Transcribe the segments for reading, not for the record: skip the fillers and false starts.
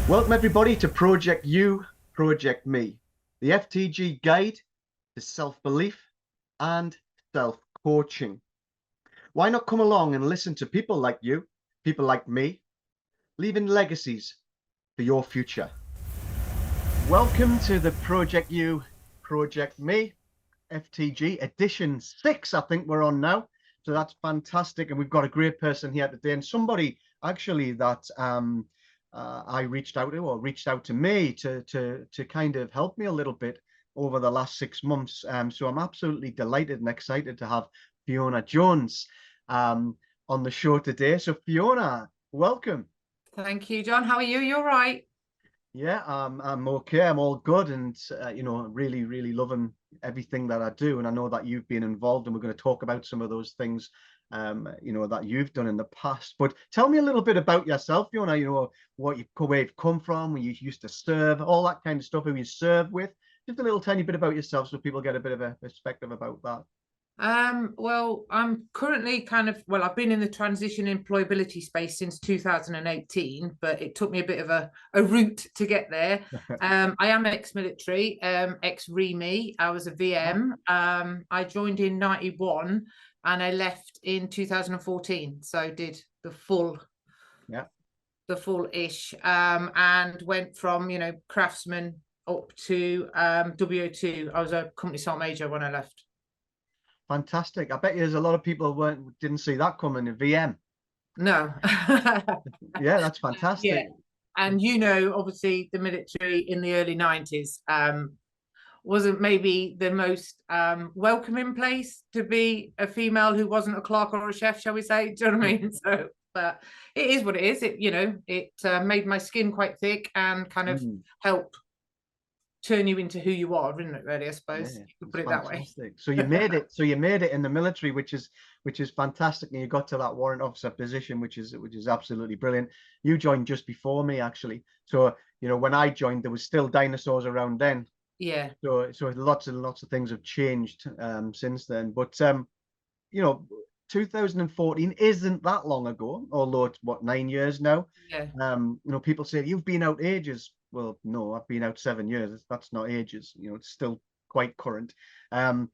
Welcome everybody to Project You, Project Me, the FTG guide to self-belief and self-coaching. Why not come along and listen to people like you, people like me, leaving legacies for your future. Welcome to the Project You, Project Me, FTG edition 6, I think we're on now. So that's fantastic. And we've got a great person here today, and somebody actually that I reached out to, or reached out to me to kind of help me a little bit over the last 6 months. So I'm absolutely delighted and excited to have Fiona Jones on the show today. So Fiona, welcome. Thank you, John. How are you? You're right. Yeah, I'm okay. I'm all good, and really, really loving everything that I do. And I know that you've been involved, and we're going to talk about some of those things, that you've done in the past. But tell me a little bit about yourself, Fiona. Where you've come from, where you used to serve, all that kind of stuff. Who you serve with. Just a little tiny bit about yourself, so people get a bit of a perspective about that. Well, I'm currently I've been in the transition employability space since 2018, but it took me a bit of a route to get there. I am ex-military, ex-REME. I was a VM. I joined in 91 and I left in 2014. So did the full, Yeah. the full-ish, and went from, craftsman up to WO2. I was a company sergeant major when I left. Fantastic. I bet you there's a lot of people didn't see that coming in VM. No. Yeah, that's fantastic. Yeah. And obviously the military in the early 90s wasn't maybe the most welcoming place to be a female who wasn't a clerk or a chef, shall we say? Do you know what I mean? So, but it is what it is. It made my skin quite thick and kind of helped turn you into who you are, isn't it, really? I suppose you could put it fantastic. that way. So you made it. So you made it in the military, which is fantastic, and you got to that warrant officer position, which is absolutely brilliant. You joined just before me, actually. So when I joined, there was still dinosaurs around then. Yeah. So lots and lots of things have changed since then. But 2014 isn't that long ago, although it's 9 years now. Yeah. People say you've been out ages. Well, no, I've been out 7 years. That's not ages. It's still quite current. But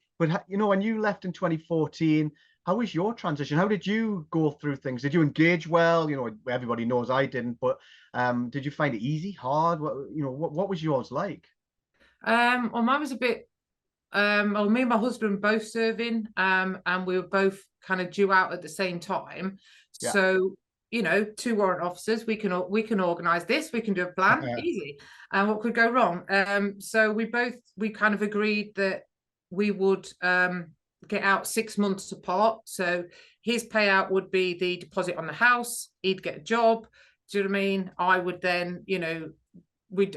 when you left in 2014, how was your transition? How did you go through things? Did you engage well? Everybody knows I didn't, but did you find it easy, hard? What was yours like? Well, mine was a bit. Well, me and my husband both serving, and we were both kind of due out at the same time. Yeah. So, two warrant officers, we can organise this, we can do a plan, easy. And what could go wrong? So we kind of agreed that we would get out 6 months apart. So his payout would be the deposit on the house, he'd get a job. Do you know what I mean? I would then,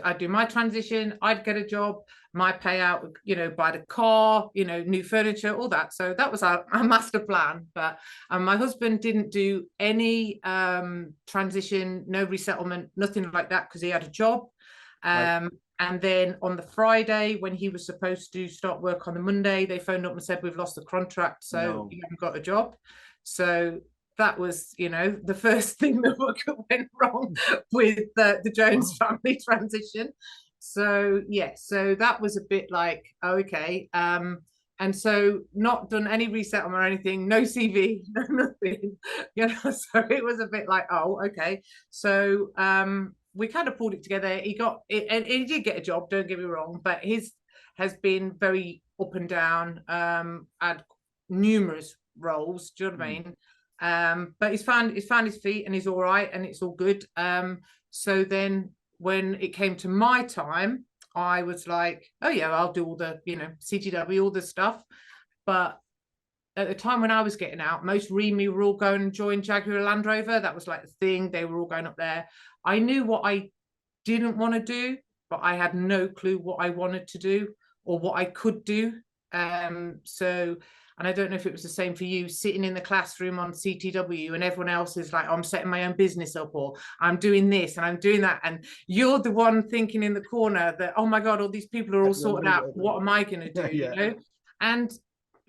I'd do my transition, I'd get a job, my payout, buy the car, new furniture, all that. So that was our master plan. But my husband didn't do any transition, no resettlement, nothing like that, because he had a job. Right. And then on the Friday, when he was supposed to start work on the Monday, they phoned up and said, we've lost the contract, so you haven't got a job. So that was, the first thing that went wrong with the Jones family transition. So so that was a bit like, okay. And so not done any resettlement or anything, no CV, no nothing, so it was a bit like, oh, okay. So we kind of pulled it together. He got it, and he did get a job, don't get me wrong, but his has been very up and down, had numerous roles, do you know what I mean? But he's found his feet, and he's all right, and it's all good. So then when it came to my time, I was like, oh yeah, I'll do all the, CTW, all the stuff. But at the time when I was getting out, most REME were all going and join Jaguar Land Rover. That was like the thing. They were all going up there. I knew what I didn't want to do, but I had no clue what I wanted to do or what I could do. And I don't know if it was the same for you, sitting in the classroom on CTW and everyone else is like, oh, I'm setting my own business up, or I'm doing this and I'm doing that. And you're the one thinking in the corner that, oh my God, all these people are all sorted out. What am I going to do? And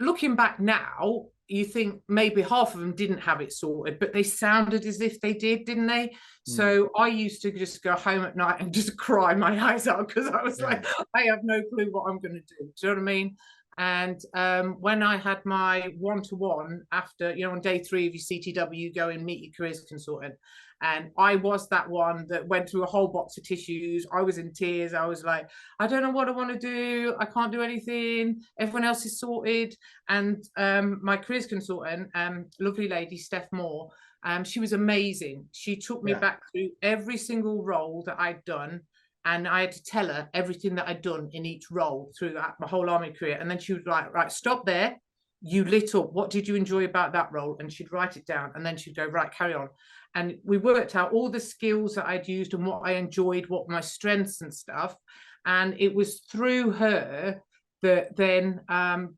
looking back now, you think maybe half of them didn't have it sorted, but they sounded as if they did, didn't they? So I used to just go home at night and just cry my eyes out because I was like, I have no clue what I'm going to do. Do you know what I mean? And when I had my one-to-one after, you know, on day 3 of your CTW, you go and meet your careers consultant. And I was that one that went through a whole box of tissues. I was in tears. I was like, I don't know what I want to do. I can't do anything. Everyone else is sorted. And my careers consultant, lovely lady, Steph Moore, she was amazing. She took me back through every single role that I'd done. And I had to tell her everything that I'd done in each role through my whole army career. And then she was like, right, stop there. You lit up. What did you enjoy about that role? And she'd write it down. And then she'd go, right, carry on. And we worked out all the skills that I'd used and what I enjoyed, what my strengths and stuff. And it was through her that then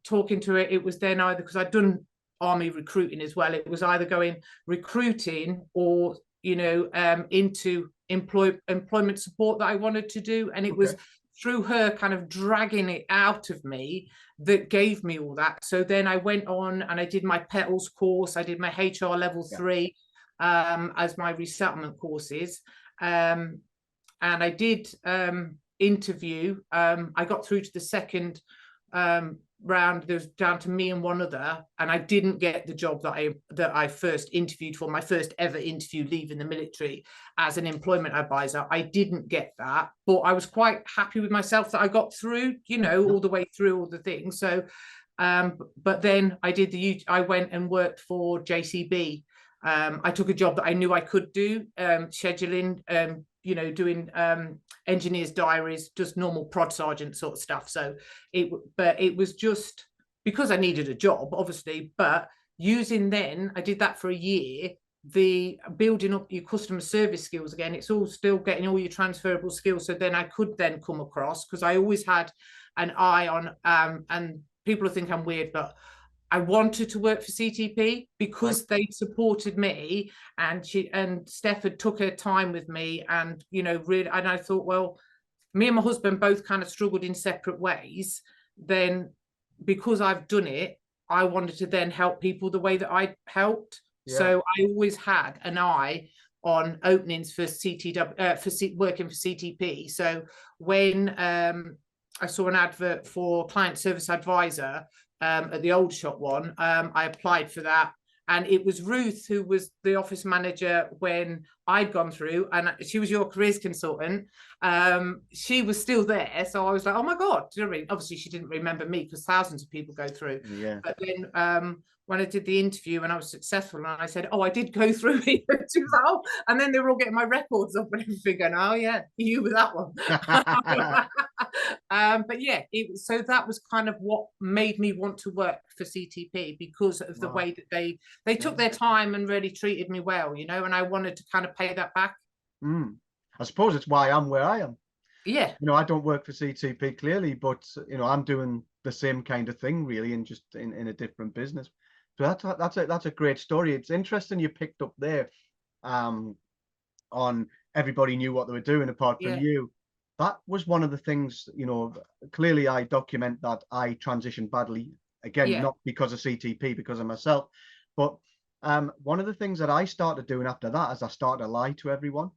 talking to her, it was then either, because I'd done army recruiting as well, it was either going recruiting or, you know, into employment support that I wanted to do. And it was through her kind of dragging it out of me that gave me all that. So then I went on and I did my petals course. I did my HR level 3 as my resettlement courses. And I did interview. I got through to the second round. There was down to me and one other, and I didn't get the job that I first interviewed for, my first ever interview leaving the military as an employment advisor. I didn't get that, but I was quite happy with myself that I got through, you know, all the way through all the things. So but then I went and worked for JCB. I took a job that I knew I could do, scheduling, you know, doing engineers' diaries, just normal prod sergeant sort of stuff. So it was just because I needed a job, obviously, but I did that for a year, the building up your customer service skills again, it's all still getting all your transferable skills. So then I could then come across, because I always had an eye on, and people think I'm weird, but I wanted to work for CTP because they supported me, and Steph had took her time with me, and, you know, really, and I thought, well, me and my husband both kind of struggled in separate ways. Then because I've done it, I wanted to then help people the way that I helped. So I always had an eye on openings for working for CTP. So when I saw an advert for client service advisor at the old shop one, I applied for that, and it was Ruth who was the office manager when I'd gone through, and she was your careers consultant. She was still there, so I was like, oh my god, do you know what I mean? Obviously she didn't remember me because thousands of people go through, but then when I did the interview and I was successful, and I said, oh, I did go through it, she was like, oh, and then they were all getting my records up and everything, going, oh yeah, you were that one. But yeah, so that was kind of what made me want to work for CTP, because of the way that they took their time and really treated me well, you know, and I wanted to kind of pay that back. I suppose it's why I'm where I am. Yeah. You know, I don't work for CTP clearly, but, you know, I'm doing the same kind of thing really, and just in a different business. So that's a great story. It's interesting you picked up there on everybody knew what they were doing apart from you. That was one of the things, you know, clearly I document that I transitioned badly, again, not because of CTP, because of myself. But one of the things that I started doing after that is I started to lie to everyone.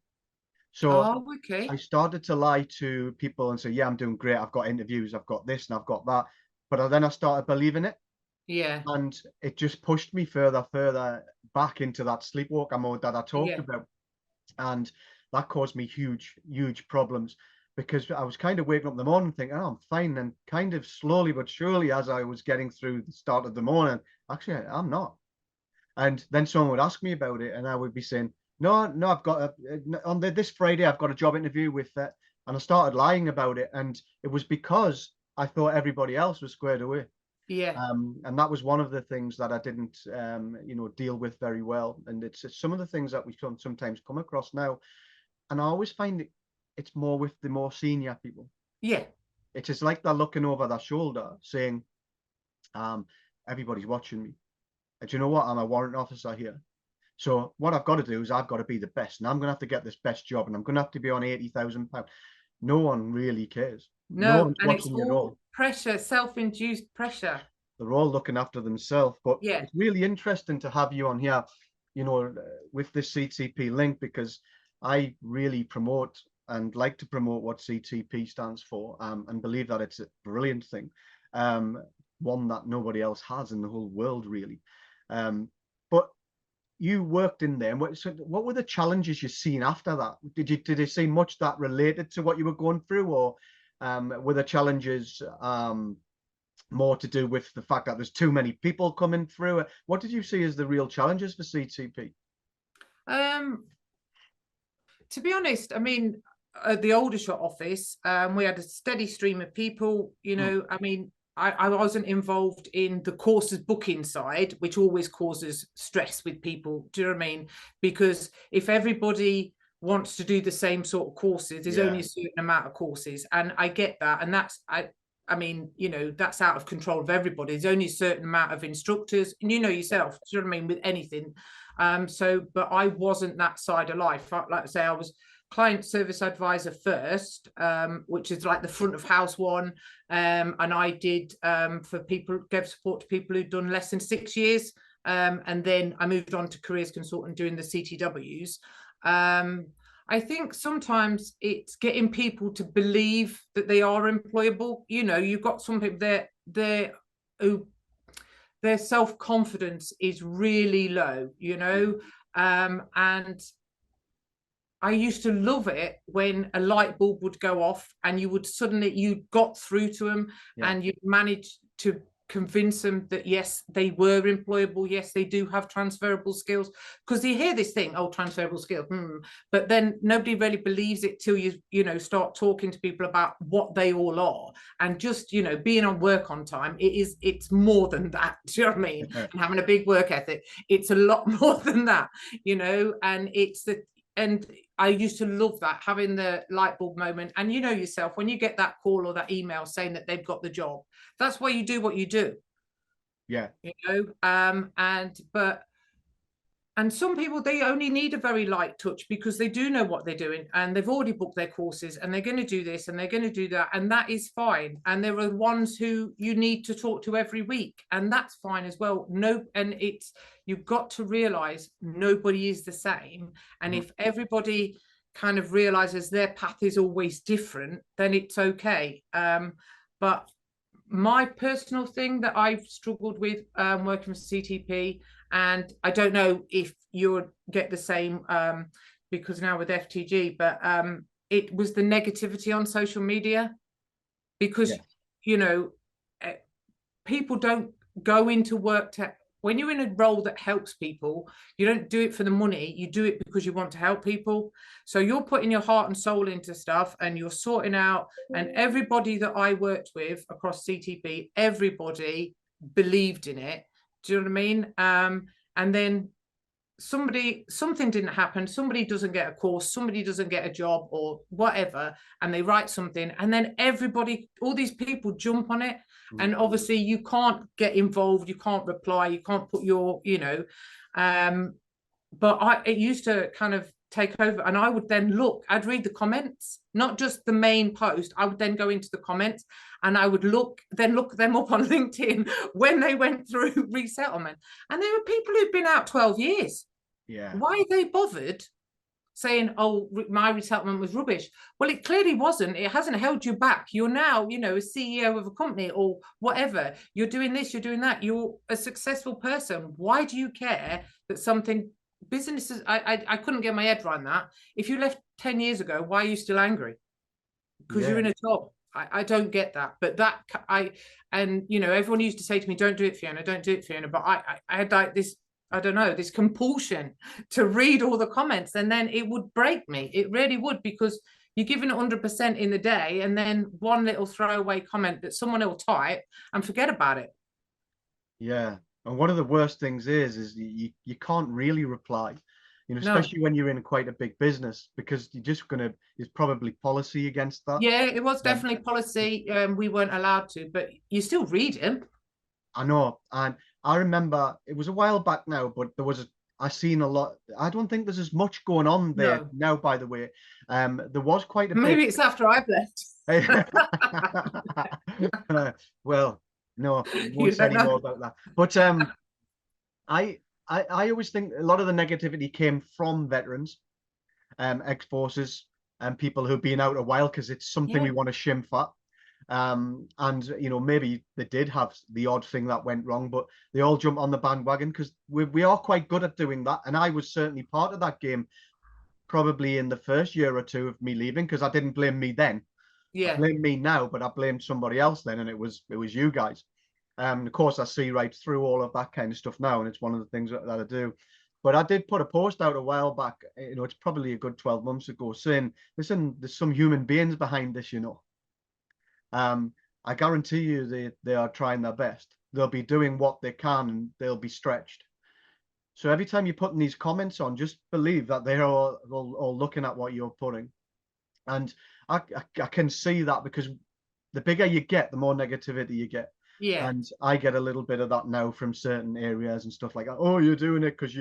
So I started to lie to people and say, yeah, I'm doing great. I've got interviews, I've got this and I've got that. But then I started believing it. Yeah. And it just pushed me further back into that sleepwalker mode that I talked about. And that caused me huge problems, because I was kind of waking up in the morning thinking, oh, I'm fine. And kind of slowly but surely, as I was getting through the start of the morning, actually, I'm not. And then someone would ask me about it, and I would be saying, no, I've got on this Friday, I've got a job interview with that. And I started lying about it. And it was because I thought everybody else was squared away. And that was one of the things that I didn't, you know, deal with very well. And it's some of the things that we sometimes come across now. And I always find it's more with the more senior people. It's just like they're looking over their shoulder saying, everybody's watching me. And do you know what? I'm a warrant officer here. So what I've got to do is I've got to be the best. And I'm going to have to get this best job. And I'm going to have to be on £80,000. No one really cares. No one's and it's watching you at all. Pressure, self-induced pressure. they're all looking after themselves. But Yeah. it's really interesting to have you on here, you know, with this CTP link, because I really promote and like to promote what CTP stands for, and believe that it's a brilliant thing, one that nobody else has in the whole world, really. But you worked in there. What were the challenges you seen after that? Did you see much that related to what you were going through, or were the challenges more to do with the fact that there's too many people coming through? What did you see as the real challenges for CTP? To be honest, I mean, at the Aldershot office, we had a steady stream of people. You know, I mean, I wasn't involved in the courses booking side, which always causes stress with people. Do you know what I mean? Because if everybody wants to do the same sort of courses, there's only a certain amount of courses, and I get that, and that's I mean, you know, that's out of control of everybody. There's only a certain amount of instructors, and you know yourself, do you know what I mean, with anything. But I wasn't that side of life. Like I say, I was client service advisor first, which is like the front of house one. And I did for people, gave support to people who'd done less than 6 years. And then I moved on to careers consultant doing the CTWs. I think sometimes it's getting people to believe that they are employable. You know, you've got some people there who their self-confidence is really low, you know, and I used to love it when a light bulb would go off and you got through to them, and you managed to convince them that yes, they were employable, yes, they do have transferable skills. Because you hear this thing, oh, transferable skills, but then nobody really believes it till you know, start talking to people about what they all are. And just, you know, being on work on time, it's more than that. Do you know what I mean? And having a big work ethic, it's a lot more than that, you know. And I used to love that, having the light bulb moment. And you know yourself, when you get that call or that email saying that they've got the job, that's why you do what you do. Yeah. You know, and some people, they only need a very light touch because they do know what they're doing and they've already booked their courses and they're going to do this and they're going to do that. And that is fine. And there are ones who you need to talk to every week, and that's fine as well. You've got to realize nobody is the same. And if everybody kind of realizes their path is always different, then it's okay. But my personal thing that I've struggled with working with CTP, and I don't know if you'll get the same because now with FTG, but it was the negativity on social media, because you know, people don't go into work when you're in a role that helps people, you don't do it for the money, you do it because you want to help people. So you're putting your heart and soul into stuff and you're sorting out, and everybody that I worked with across CTP, everybody believed in it. Do you know what I mean? And then something didn't happen, somebody doesn't get a course, somebody doesn't get a job or whatever, and they write something, and then everybody, all these people jump on it. And obviously you can't get involved, you can't reply, you can't put your, you know, but it used to kind of take over, and I would then I'd read the comments, not just the main post. I would then go into the comments and I would look them up on LinkedIn when they went through resettlement, and there were people who'd been out 12 years. Why are they bothered saying, oh, my resettlement was rubbish? Well, it clearly wasn't. It hasn't held you back. You're now, you know, a CEO of a company or whatever. You're doing this, you're doing that. You're a successful person. Why do you care that something businesses? I couldn't get my head around that. If you left 10 years ago, why are you still angry? Because you're in a job. I don't get that. But and you know, everyone used to say to me, don't do it, Fiona, don't do it, Fiona. But I had like this, I don't know, this compulsion to read all the comments, and then it would break me. It really would, because you're giving it 100% in the day, and then one little throwaway comment that someone will type and forget about it. Yeah. And one of the worst things is you can't really reply, you know, especially when you're in quite a big business, because there's probably policy against that. Yeah, it was definitely policy. We weren't allowed to, but you still read him. I know. And I remember it was a while back now, but I seen a lot. I don't think there's as much going on there now, by the way. There was quite a Maybe bit. It's after I've left. Well, No, You won't say don't any more know. about that. But I, I always think a lot of the negativity came from veterans, ex-forces, and people who've been out a while because it's something we Yeah, want to shimp at. And maybe they did have the odd thing that went wrong, but they all jump on the bandwagon because we are quite good at doing that. And I was certainly part of that game, probably in the first year or two of me leaving, because I didn't blame me then. I yeah, blame me now, but I blamed somebody else then, and it was you guys. Of course, I see right through all of that kind of stuff now, and it's one of the things that I do. But I did put a post out a while back. It's probably a good 12 months ago, saying, "Listen, there's some human beings behind this. Um, I guarantee you, they are trying their best. They'll be doing what they can, and they'll be stretched. So every time you're putting these comments on, just believe that they're all looking at what you're putting." And I can see that because the bigger you get, the more negativity you get. yeah, And I get a little bit of that now from certain areas and stuff like that. Oh, you're doing it because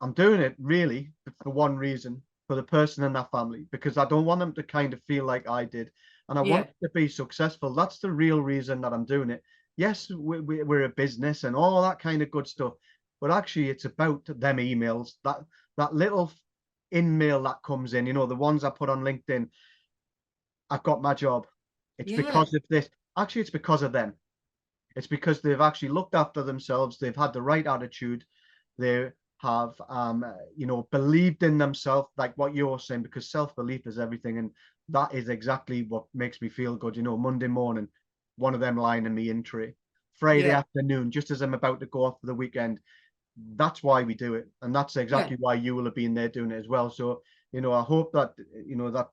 I'm doing it really for one reason, for the person and their family, because I don't want them to kind of feel like I did. And I want yeah, them to be successful. That's the real reason that I'm doing it. Yes, we're a business and all that kind of good stuff. But actually, it's about them emails, that little in mail that comes in, the ones I put on LinkedIn. I've got my job. It's yeah, because of this. Actually, it's because of them. It's because they've actually looked after themselves. They've had the right attitude. They have, believed in themselves, like what you're saying, because self-belief is everything. And that is exactly what makes me feel good. Monday morning, one of them lying in me in tray. Friday yeah, afternoon, just as I'm about to go off for the weekend. That's why we do it. And that's yeah. exactly why you will have been there doing it as well. So, I hope that, that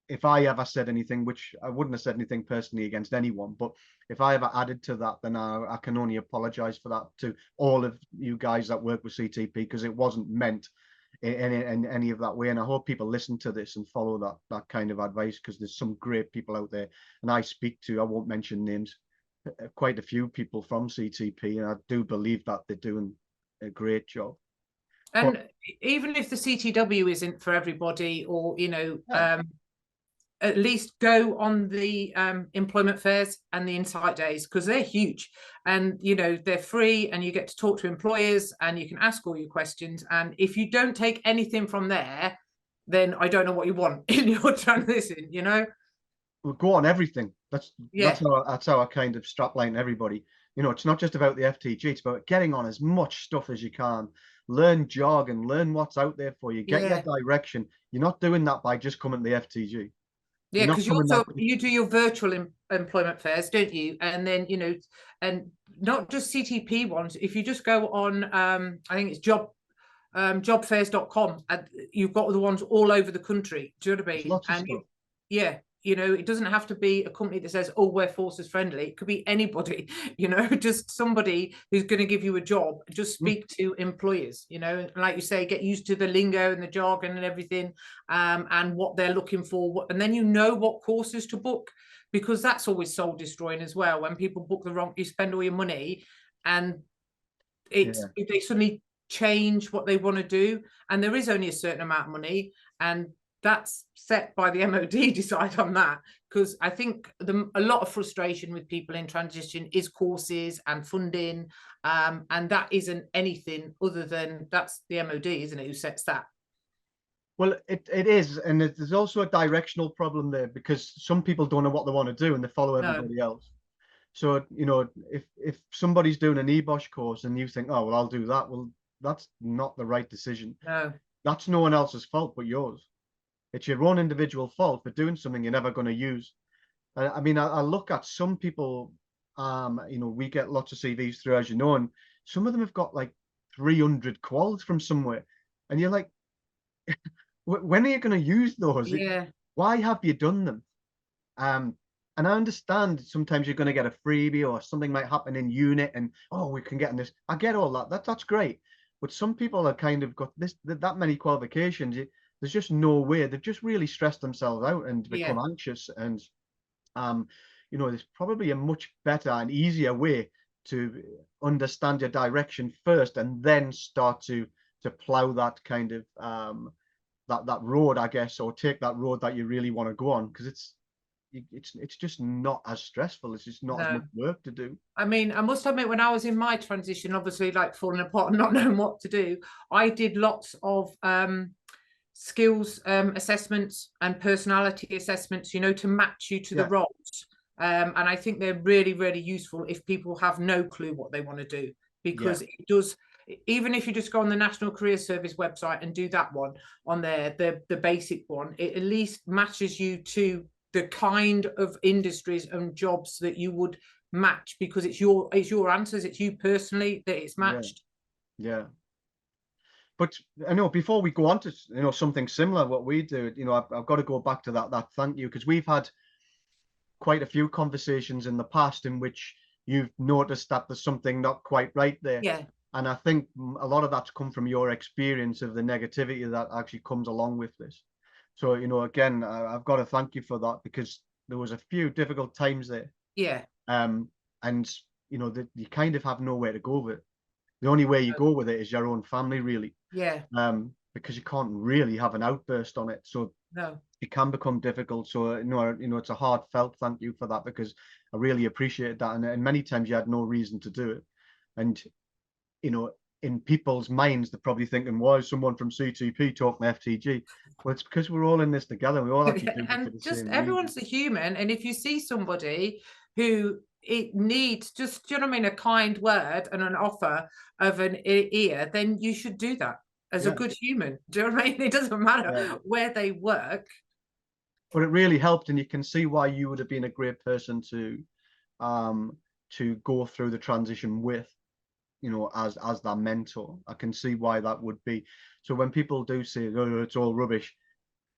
if I ever said anything, which I wouldn't have said anything personally against anyone, but if I ever added to that, then I can only apologize for that to all of you guys that work with CTP, because it wasn't meant in any of that way. And I hope people listen to this and follow that kind of advice, because there's some great people out there. And I speak to, I won't mention names, quite a few people from CTP, and I do believe that they're doing a great job. But And even if the CTW isn't for everybody, or yeah, at least go on the employment fairs and the insight days, because they're huge, and they're free, and you get to talk to employers and you can ask all your questions. And if you don't take anything from there, then I don't know what you want in your transition. we'll go on everything. That's Yeah, that's our kind of strapline to everybody. It's not just about the FTG, it's about getting on as much stuff as you can. Learn jargon, learn what's out there for you, get your yeah, direction. You're not doing that by just coming to the FTG. You're yeah, not because coming that. you do your virtual employment fairs, don't you? And then and not just CTP ones. If you just go on I think it's jobfairs.com, and you've got the ones all over the country. Do you know what I There's mean? lots of stuff. Yeah, it doesn't have to be a company that says, "Oh, we're forces friendly." It could be anybody, just somebody who's going to give you a job. Just speak to employers, and like you say, get used to the lingo and the jargon and everything, and what they're looking for. And then what courses to book, because that's always soul destroying as well. When people book the wrong, you spend all your money, and Yeah. they suddenly change what they want to do, and there is only a certain amount of money, and that's set by the MOD decide on that. Because I think a lot of frustration with people in transition is courses and funding, and that isn't anything other than that's the MOD, isn't it, who sets that? Well, it is, and there's also a directional problem there, because some people don't know what they want to do and they follow No, everybody else. So, if somebody's doing an EBOSH course and you think, oh, well, I'll do that. Well, that's not the right decision. no, That's no one else's fault but yours. It's your own individual fault for doing something you're never going to use. I mean, I look at some people, we get lots of CVs through, as you know, and some of them have got like 300 quals from somewhere. And you're like, when are you going to use those? yeah, Why have you done them? Um, and I understand sometimes you're going to get a freebie or something might happen in unit, and oh, we can get in this. I get all that. That's great. But some people are kind of got that many qualifications. There's just no way. They've just really stressed themselves out and yeah, become anxious. And um, there's probably a much better and easier way to understand your direction first, and then start to plow that kind of that road, I guess, or take that road that you really want to go on, because it's just not as stressful. It's just not as much work to do. I mean, I must admit, when I was in my transition, obviously like falling apart and not knowing what to do, I did lots of skills assessments and personality assessments, you know, to match you to the roles. And I think they're really, really useful if people have no clue what they want to do, because it does, even if you just go on the National Career Service website and do that one on there, the basic one, it at least matches you to the kind of industries and jobs that you would match, because it's your answers, it's you personally that it's matched. Yeah. But I know before we go on to, you know, something similar, what we do, you know, I've got to go back to that thank you, because we've had quite a few conversations in the past in which you've noticed that there's something not quite right there. Yeah. And I think a lot of that's come from your experience of the negativity that actually comes along with this. So, you know, again, I've got to thank you for that, because there was a few difficult times there. Yeah. And, you know, that you kind of have nowhere to go with it. The only way you go with it is your own family, really. Yeah. Because you can't really have an outburst on it. So it can become difficult. So, you know, it's a heartfelt thank you for that, because I really appreciate that. And many times you had no reason to do it. And, you know, in people's minds, they're probably thinking, why is someone from CTP talking to FTG? Well, it's because we're all in this together. We all have to do it for the just same everyone's reason. a human. And if you see somebody who it needs just, do you know what I mean, a kind word and an offer of an ear, then you should do that as a good human. Do you know what I mean? It doesn't matter where they work. But it really helped, and you can see why you would have been a great person to go through the transition with, you know, as that mentor. I can see why that would be. So when people do say, oh, it's all rubbish,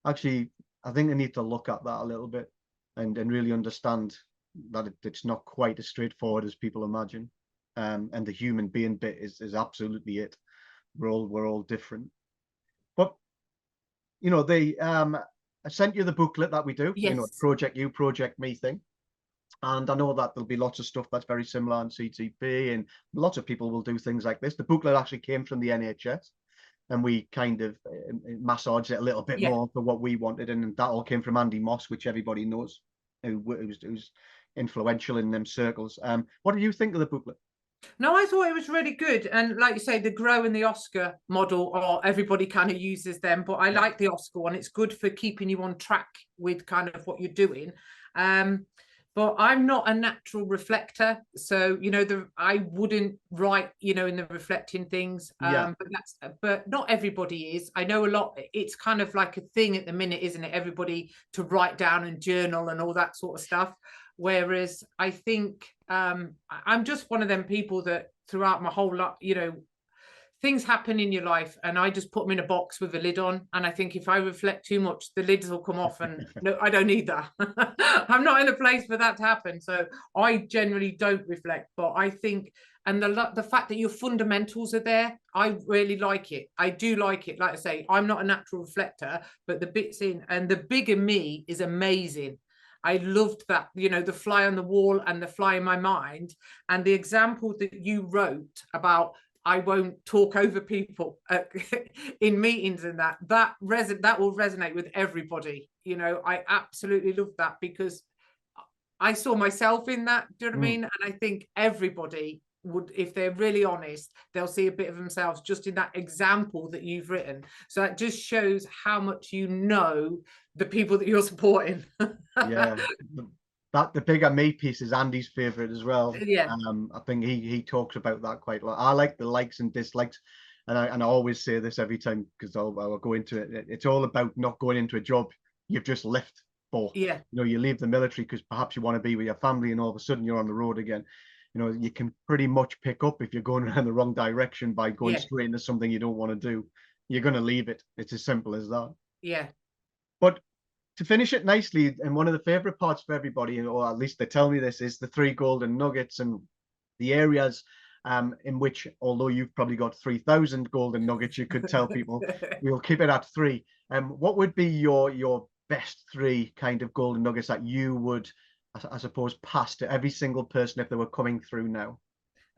actually, I think they need to look at that a little bit and really understand that it's not quite as straightforward as people imagine. And the human being bit is absolutely it. We're all different. But, you know, I sent you the booklet that we do, you know, Project You, Project Me thing. And I know that there'll be lots of stuff that's very similar on CTP, and lots of people will do things like this. The booklet actually came from the NHS, and we kind of massaged it a little bit more for what we wanted. And that all came from Andy Moss, which everybody knows, who's influential in them circles. What do you think of the booklet? No, I thought it was really good. And like you say, the Grow and the Oscar model, or everybody kind of uses them, but I like the Oscar one. It's good for keeping you on track with kind of what you're doing. But I'm not a natural reflector. So, you know, I wouldn't write, you know, in the reflecting things. But not everybody is. I know a lot, it's kind of like a thing at the minute, isn't it? Everybody to write down and journal and all that sort of stuff. Whereas I think I'm just one of them people that throughout my whole life, you know, things happen in your life and I just put them in a box with a lid on. And I think if I reflect too much, the lids will come off, and no, I don't need that. I'm not in a place for that to happen. So I generally don't reflect, but I think, and the fact that your fundamentals are there, I really like it. I do like it. Like I say, I'm not a natural reflector, but the bits in, and the bigger me is amazing. I loved that, you know, the fly on the wall and the fly in my mind, and the example that you wrote about I won't talk over people in meetings, and that will resonate with everybody. You know, I absolutely love that, because I saw myself in that. Do you know what I mean? And I think everybody would, if they're really honest, they'll see a bit of themselves just in that example that you've written. So that just shows how much you know the people that you're supporting. The bigger me piece is Andy's favorite as well. I think he talks about that quite a lot. I like the likes and dislikes, and I always say this every time, because I'll go into it. It's all about not going into a job you've just left for. You know, you leave the military because perhaps you want to be with your family, and all of a sudden you're on the road again. You know, you can pretty much pick up if you're going in the wrong direction by going straight into something you don't want to do. You're going to leave it. It's as simple as that. But to finish it nicely, and one of the favorite parts for everybody, or at least they tell me this, is the 3 golden nuggets and the areas in which, although you've probably got 3,000 golden nuggets, you could tell people, we'll keep it at 3. What would be your best 3 kind of golden nuggets that you would, I suppose, pass to every single person if they were coming through now?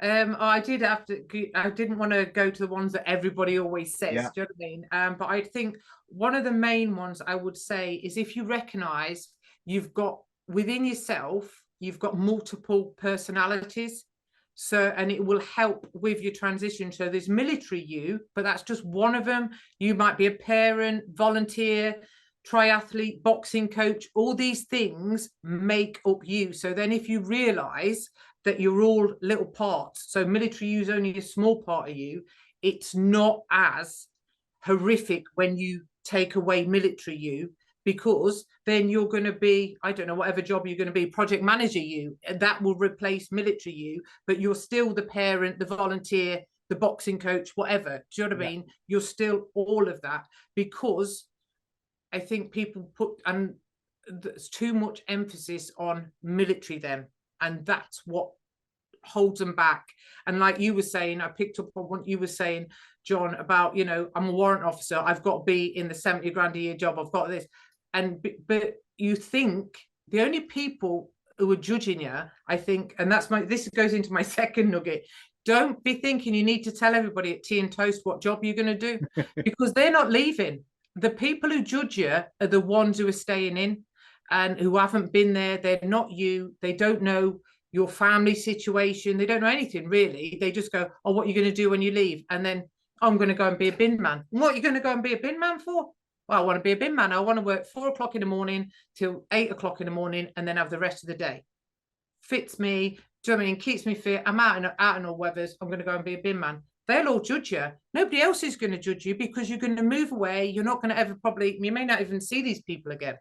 I didn't want to go to the ones that everybody always says. Do you know what I mean? But I think one of the main ones I would say is, if you recognize you've got within yourself, you've got multiple personalities. So, and it will help with your transition. So there's military you, but that's just one of them. You might be a parent, volunteer, triathlete, boxing coach. All these things make up you. So then if you realize that you're all little parts, so military you is only a small part of you, it's not as horrific when you take away military you, because then you're going to be, I don't know, whatever job you're going to be, project manager you, that will replace military you, but you're still the parent, the volunteer, the boxing coach, whatever. Do you know what I mean? You're still all of that, because I think people put, and there's too much emphasis on military then, and that's what holds them back. And like you were saying, I picked up on what you were saying, John, about, you know, I'm a warrant officer, I've got to be in the 70 grand a year job, I've got this. And but you think the only people who are judging you, I think, and that's my, this goes into my second nugget, don't be thinking you need to tell everybody at tea and toast what job you're going to do, because they're not leaving. The people who judge you are the ones who are staying in and who haven't been there. They're not you. They don't know your family situation. They don't know anything really. They just go, oh, what are you going to do when you leave? And then, oh, I'm going to go and be a bin man. What are you going to go and be a bin man for? Well, I want to be a bin man. I want to work 4 o'clock in the morning till 8 o'clock in the morning and then have the rest of the day. Fits me, do you know what I mean? Keeps me fit. I'm out in all weathers. I'm going to go and be a bin man. They'll all judge you. Nobody else is going to judge you, because you're going to move away. You're not going to ever probably, you may not even see these people again.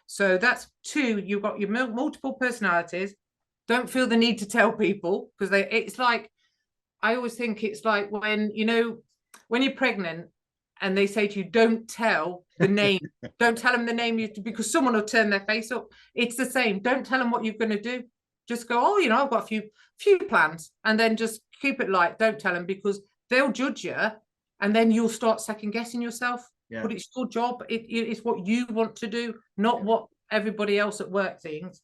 So that's 2. You've got your multiple personalities. Don't feel the need to tell people, because it's like, I always think it's like when, you know, when you're pregnant and they say to you, don't tell the name, don't tell them the name, because someone will turn their face up. It's the same. Don't tell them what you're going to do. Just go, oh, you know, I've got a few plans, and then just keep it light. Don't tell them, because they'll judge you, and then you'll start second guessing yourself. Yeah. But it's your job. It's what you want to do, not what everybody else at work thinks.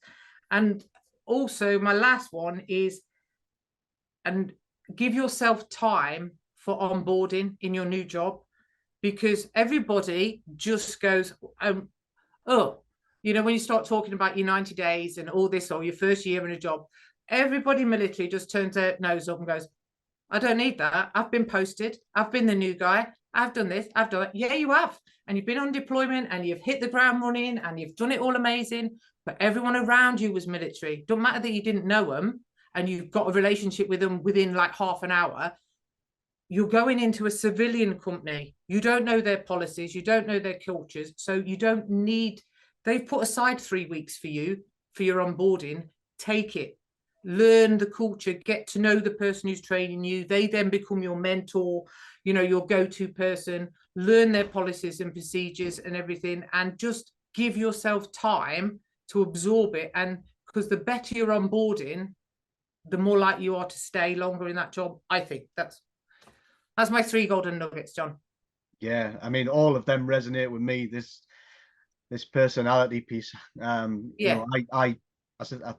And also my last one is, and give yourself time for onboarding in your new job, because everybody just goes, oh, you know, when you start talking about your 90 days and all this, or your first year in a job, everybody military just turns their nose up and goes, I don't need that. I've been posted. I've been the new guy. I've done this. I've done it. Yeah, you have. And you've been on deployment and you've hit the ground running and you've done it all amazing. But everyone around you was military. Don't matter that you didn't know them and you've got a relationship with them within like half an hour. You're going into a civilian company. You don't know their policies. You don't know their cultures. So you don't need, they've put aside 3 weeks for you, for your onboarding. Take it. Learn the culture, get to know the person who's training you. They then become your mentor, you know, your go-to person. Learn their policies and procedures and everything, and just give yourself time to absorb it. And because the better you're onboarding, the more likely you are to stay longer in that job. I think that's my 3 golden nuggets, John. Yeah, I mean, all of them resonate with me. This personality piece. Yeah. You know, I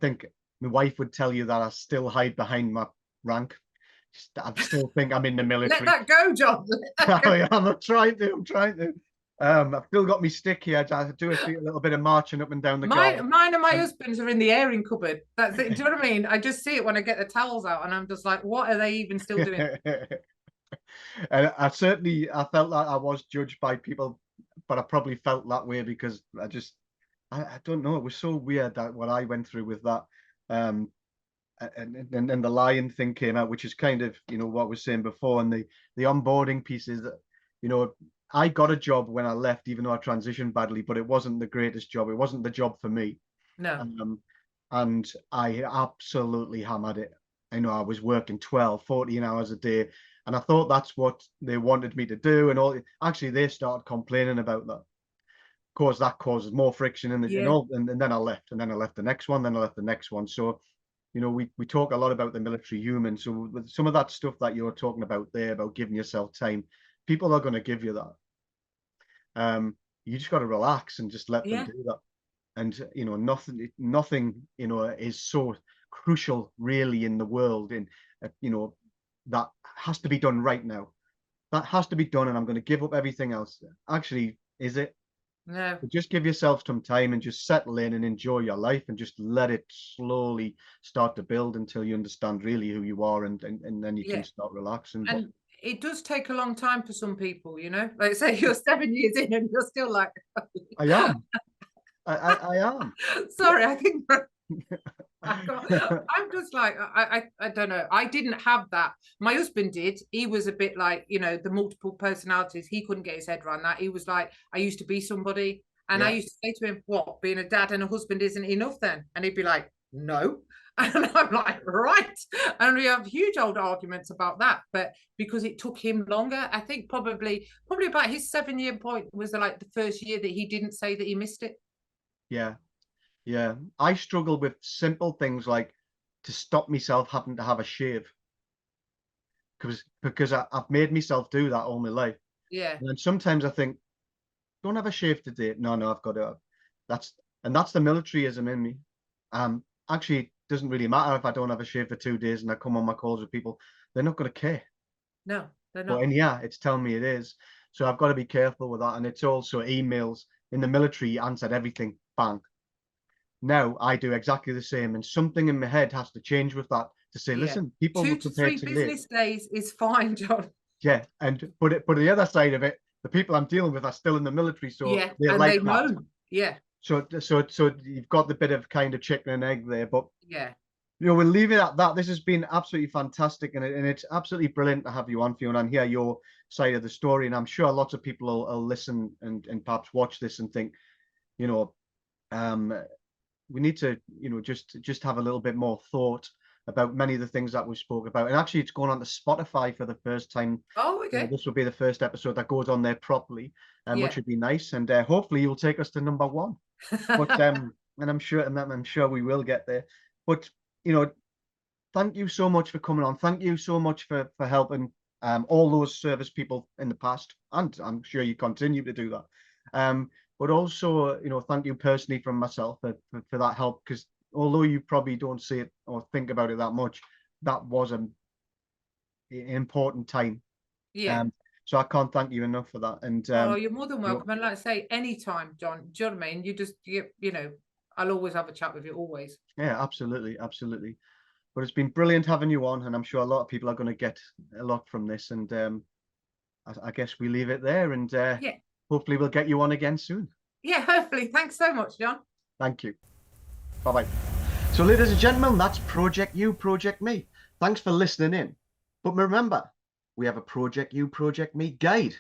think my wife would tell you that I still hide behind my rank. I still think I'm in the military. Let that go, John. I'm trying to. I've still got my stick here. I do a little bit of marching up and down the garden. Mine and my husband's are in the airing cupboard. That's it. Do you know what I mean? I just see it when I get the towels out, and I'm just like, what are they even still doing? And I felt like I was judged by people, but I probably felt that way because I don't know. It was so weird that what I went through with that. And the lion thing came out, which is kind of, you know, what I was saying before. And the onboarding pieces that, you know, I got a job when I left, even though I transitioned badly, but it wasn't the greatest job. It wasn't the job for me. No. And I absolutely hammered it. I know I was working 12, 14 hours a day. And I thought that's what they wanted me to do. And all, actually, they started complaining about that. Of course, that causes more friction. And then I left. And then I left the next one. Then I left the next one. So, you know, we talk a lot about the military human. So with some of that stuff that you're talking about there, about giving yourself time, people are going to give you that. You just got to relax and just let them do that. And, you know, nothing, you know, is so crucial really in the world. And, you know, that has to be done right now. That has to be done. And I'm going to give up everything else. Actually, is it? No. But just give yourself some time and just settle in and enjoy your life and just let it slowly start to build until you understand really who you are, and then you Yeah. can start relaxing. But And it does take a long time for some people, you know. Like say you're 7 years in and you're still like, I am. I am. sorry, I think I'm just like, I don't know. I didn't have that. My husband did. He was a bit like, you know, the multiple personalities. He couldn't get his head around that. He was like, I used to be somebody. And I Yeah. used to say to him, what, being a dad and a husband isn't enough then? And he'd be like, no. And I'm like, right. And we have huge old arguments about that. But because it took him longer, I think probably about his 7 year point was like the first year that he didn't say that he missed it. Yeah. Yeah. I struggle with simple things like to stop myself having to have a shave, because I've made myself do that all my life. Yeah. And then sometimes I think, don't have a shave today. No, I've got to. That's the militaryism in me. Actually, it doesn't really matter if I don't have a shave for 2 days and I come on my calls with people. They're not going to care. No, they're But not. and yeah, it's telling me it is. So I've got to be careful with that. And it's also emails. In the military, you answered everything, bang. Now I do exactly the same, and something in my head has to change with that to say, Yeah. listen, people 2 were to prepared 3 to business days is fine, John. yeah, and but the other side of it, the people I'm dealing with are still in the military, so Yeah, they and like they that. moan. Yeah, So you've got the bit of kind of chicken and egg there, but yeah. we'll leave it at that. This has been absolutely fantastic, and it's absolutely brilliant to have you on, Fiona, and hear your side of the story. And I'm sure lots of people will listen and perhaps watch this and think, you know, we need to, just have a little bit more thought about many of the things that we spoke about. And actually, it's going on to Spotify for the first time. Oh, okay. This will be the first episode that goes on there properly, Yeah. which would be nice. And hopefully, you'll take us to #1. But and I'm sure we will get there. But thank you so much for coming on. Thank you so much for helping all those service people in the past, and I'm sure you continue to do that. But also, thank you personally from myself for that help, because although you probably don't see it or think about it that much, that was an important time. Yeah. So I can't thank you enough for that. And Oh, you're more than welcome. And like I say, anytime, John. Do you know what I mean? I'll always have a chat with you, always. Yeah, absolutely, absolutely. But it's been brilliant having you on, and I'm sure a lot of people are going to get a lot from this. And I guess we leave it there, and Yeah. hopefully we'll get you on again soon. Yeah, hopefully. Thanks so much, John. Thank you. Bye-bye. So, ladies and gentlemen, that's Project You, Project Me. Thanks for listening in. But remember, we have a Project You, Project Me guide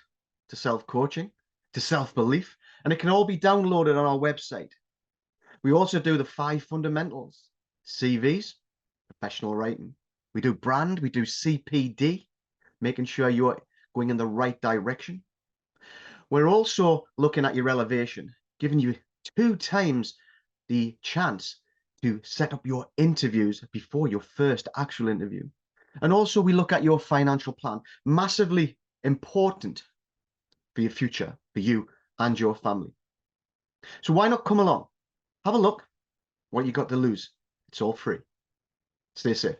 to self-coaching, to self-belief, and it can all be downloaded on our website. We also do the 5 fundamentals: CVs, professional writing. We do brand, we do CPD, making sure you're going in the right direction. We're also looking at your elevation, giving you 2 times the chance to set up your interviews before your first actual interview. And also we look at your financial plan, massively important for your future, for you and your family. So why not come along? Have a look. What you got to lose? It's all free. Stay safe.